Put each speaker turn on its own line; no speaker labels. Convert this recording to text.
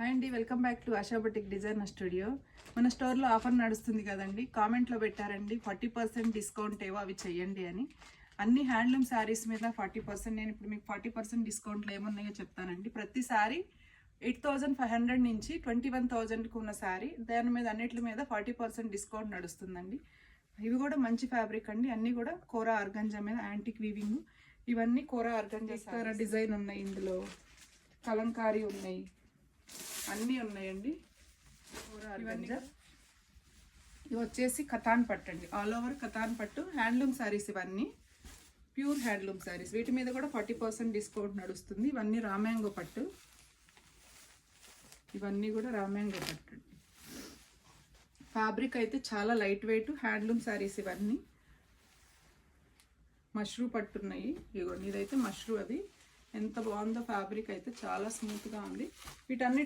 Hi అండి, welcome back to ASHA boutique designer studio. మన స్టోర్లో ఆఫర్ నడుస్తుంది కదండి, కామెంట్లో పెట్టారండి 40% డిస్కౌంట్ ఏవో అవి చెయ్యండి అని. అన్ని హ్యాండ్లూమ్ శారీస్ మీద 40%. నేను ఇప్పుడు మీకు 40% డిస్కౌంట్లు ఏమున్నాయో చెప్తానండి. ప్రతి శారీ 8,500 నుంచి 21,000కు ఉన్న శారీ, దాని మీద అన్నిటి మీద 40% డిస్కౌంట్ నడుస్తుందండి. ఇవి కూడా మంచి ఫ్యాబ్రిక్ అండి, అన్నీ కూడా కోరా ఆర్గంజా మీద యాంటిక్ వీవింగ్. ఇవన్నీ కోరా ఆర్గంజా డిజైన్ ఉన్నాయి, ఇందులో కలంకారీ ఉన్నాయి, అన్నీ ఉన్నాయండి. ఇవి వచ్చేసి కథాన్ పట్టు అండి, ఆల్ ఓవర్ కథాన్ పట్టు హ్యాండ్లూమ్ శారీస్. ఇవన్నీ ప్యూర్ హ్యాండ్లూమ్ శారీస్, వీటి మీద కూడా 40% డిస్కౌంట్ నడుస్తుంది. ఇవన్నీ రామ్యాంగో పట్టు, ఇవన్నీ కూడా రామ్యాంగో పట్టు అండి. ఫ్యాబ్రిక్ అయితే చాలా లైట్ వెయిట్ హ్యాండ్లూమ్ శారీస్. ఇవన్నీ మష్రూ పట్టున్నాయి, ఇదిగోండి ఇదైతే మష్రూ. అది ఎంత బాగుందో ఫ్యాబ్రిక్ అయితే, చాలా స్మూత్గా ఉంది. వీటన్ని